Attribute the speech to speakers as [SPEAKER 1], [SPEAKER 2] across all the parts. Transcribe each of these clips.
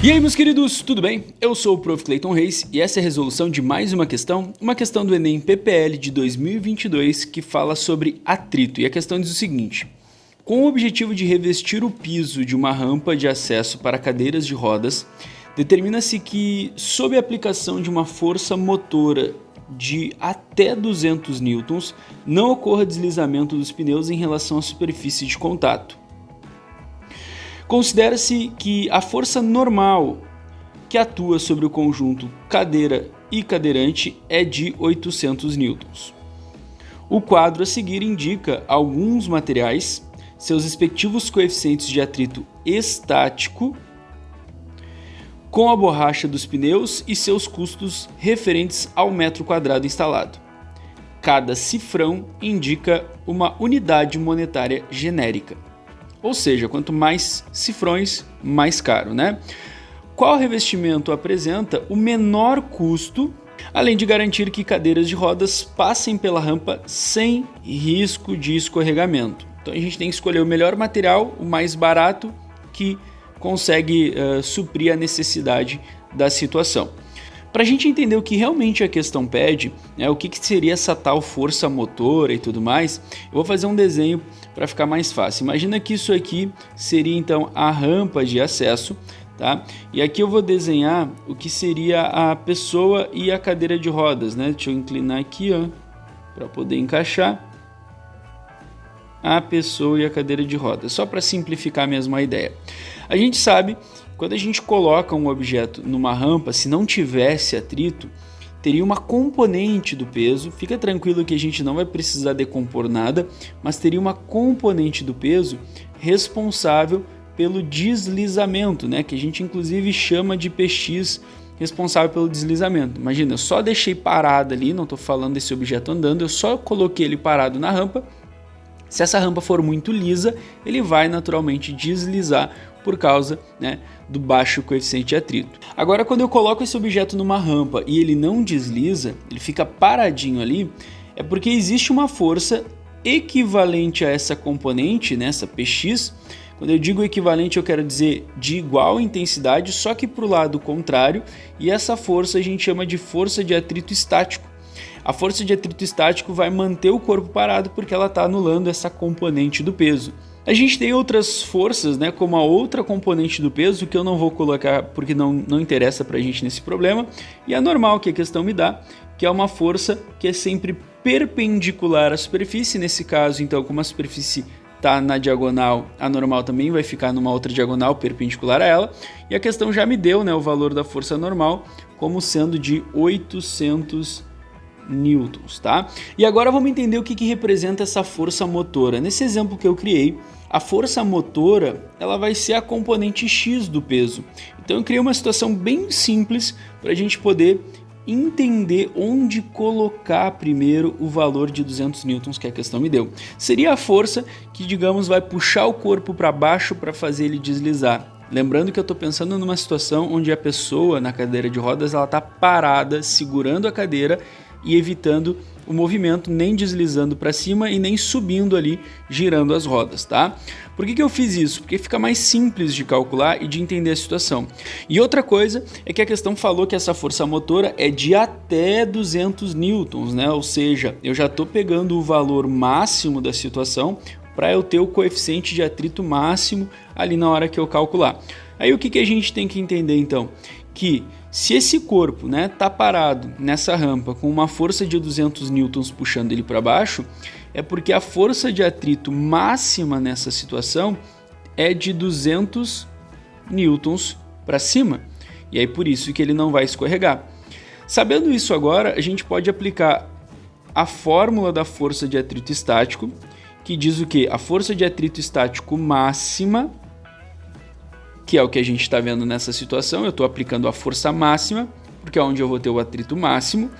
[SPEAKER 1] E aí, meus queridos, tudo bem? Eu sou o Prof. Clayton Reis e essa é a resolução de mais uma questão do Enem PPL de 2022 que fala sobre atrito. E a questão diz o seguinte: com o objetivo de revestir o piso de uma rampa de acesso para cadeiras de rodas, determina-se que, sob a aplicação de uma força motora de até 200 newtons, não ocorra deslizamento dos pneus em relação à superfície de contato. Considera-se que a força normal que atua sobre o conjunto cadeira e cadeirante é de 800 newtons. O quadro a seguir indica alguns materiais, seus respectivos coeficientes de atrito estático, com a borracha dos pneus e seus custos referentes ao metro quadrado instalado. Cada cifrão indica uma unidade monetária genérica. Ou seja, quanto mais cifrões, mais caro, né? Qual revestimento apresenta o menor custo, além de garantir que cadeiras de rodas passem pela rampa sem risco de escorregamento? Então a gente tem que escolher o melhor material, o mais barato, que consegue suprir a necessidade da situação. Para a gente entender o que realmente a questão pede, né, o que seria essa tal força motora e tudo mais, eu vou fazer um desenho para ficar mais fácil. Imagina que isso aqui seria então a rampa de acesso, tá? E aqui eu vou desenhar o que seria a pessoa e a cadeira de rodas, né? Deixa eu inclinar aqui, ó, para poder encaixar a pessoa e a cadeira de rodas, só para simplificar mesmo a ideia. A gente sabe, quando a gente coloca um objeto numa rampa, se não tivesse atrito, teria uma componente do peso, fica tranquilo que a gente não vai precisar decompor nada, mas teria uma componente do peso responsável pelo deslizamento, né? Que a gente inclusive chama de PX, responsável pelo deslizamento. Imagina, eu só deixei parado ali, não estou falando desse objeto andando, eu só coloquei ele parado na rampa. Se essa rampa for muito lisa, ele vai naturalmente deslizar por causa, né, do baixo coeficiente de atrito. Agora, quando eu coloco esse objeto numa rampa e ele não desliza, ele fica paradinho ali, é porque existe uma força equivalente a essa componente, né, essa PX. Quando eu digo equivalente, eu quero dizer de igual intensidade, só que para o lado contrário, e essa força a gente chama de força de atrito estático. A força de atrito estático vai manter o corpo parado porque ela está anulando essa componente do peso. A gente tem outras forças, né, como a outra componente do peso, que eu não vou colocar porque não interessa para a gente nesse problema, e a normal que a questão me dá, que é uma força que é sempre perpendicular à superfície. Nesse caso, então, como a superfície está na diagonal, a normal também vai ficar numa outra diagonal perpendicular a ela, e a questão já me deu, né, o valor da força normal como sendo de 800 newtons, tá? E agora vamos entender o que representa essa força motora. Nesse exemplo que eu criei, a força motora ela vai ser a componente X do peso. Então eu criei uma situação bem simples para a gente poder entender onde colocar primeiro o valor de 200 newtons que a questão me deu. Seria a força que, digamos, vai puxar o corpo para baixo para fazer ele deslizar. Lembrando que eu estou pensando numa situação onde a pessoa na cadeira de rodas ela está parada, segurando a cadeira e evitando o movimento, nem deslizando para cima e nem subindo ali, girando as rodas, tá? Por que eu fiz isso? Porque fica mais simples de calcular e de entender a situação. E outra coisa é que a questão falou que essa força motora é de até 200 newtons, né? Ou seja, eu já estou pegando o valor máximo da situação para eu ter o coeficiente de atrito máximo ali na hora que eu calcular. Aí o que a gente tem que entender então? Que se esse corpo, né, tá parado nessa rampa com uma força de 200 newtons puxando ele para baixo, é porque a força de atrito máxima nessa situação é de 200 newtons para cima. E aí por isso que ele não vai escorregar. Sabendo isso agora, a gente pode aplicar a fórmula da força de atrito estático, que diz o quê? A força de atrito estático máxima, que é o que a gente está vendo nessa situação, eu estou aplicando a força máxima, porque é onde eu vou ter o atrito máximo,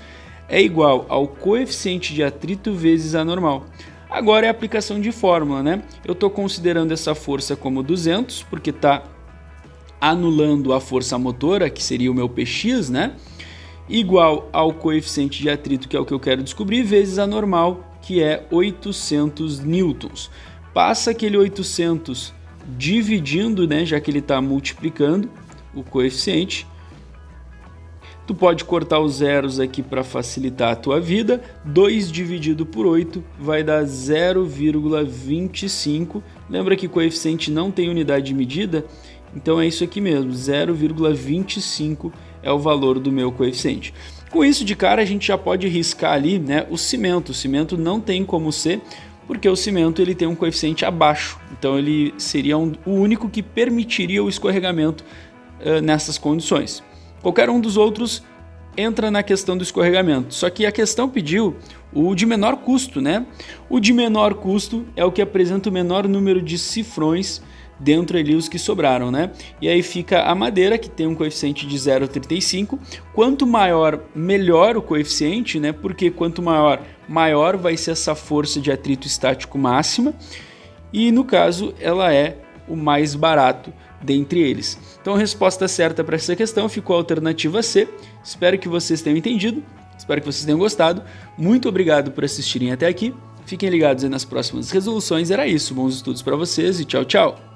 [SPEAKER 1] é igual ao coeficiente de atrito vezes a normal. Agora é a aplicação de fórmula, né? Eu estou considerando essa força como 200, porque está anulando a força motora, que seria o meu PX, né? Igual ao coeficiente de atrito, que é o que eu quero descobrir, vezes a normal, que é 800 newtons. Passa aquele 800 dividindo, né, já que ele está multiplicando, o coeficiente. Tu pode cortar os zeros aqui para facilitar a tua vida. 2 dividido por 8 vai dar 0,25. Lembra que coeficiente não tem unidade de medida? Então é isso aqui mesmo, 0,25 é o valor do meu coeficiente. Com isso, de cara, a gente já pode riscar ali, né, o cimento. O cimento não tem como ser, porque o cimento ele tem um coeficiente abaixo. Então ele seria o único que permitiria o escorregamento nessas condições. Qualquer um dos outros entra na questão do escorregamento. Só que a questão pediu o de menor custo, né? O de menor custo é o que apresenta o menor número de cifrões dentro ali, os que sobraram, né? E aí fica a madeira, que tem um coeficiente de 0,35. Quanto maior, melhor o coeficiente, né? Porque quanto maior, maior vai ser essa força de atrito estático máxima. E no caso, ela é o mais barato dentre eles. Então a resposta certa para essa questão ficou a alternativa C. Espero que vocês tenham entendido, espero que vocês tenham gostado. Muito obrigado por assistirem até aqui. Fiquem ligados aí nas próximas resoluções. Era isso, bons estudos para vocês e tchau, tchau!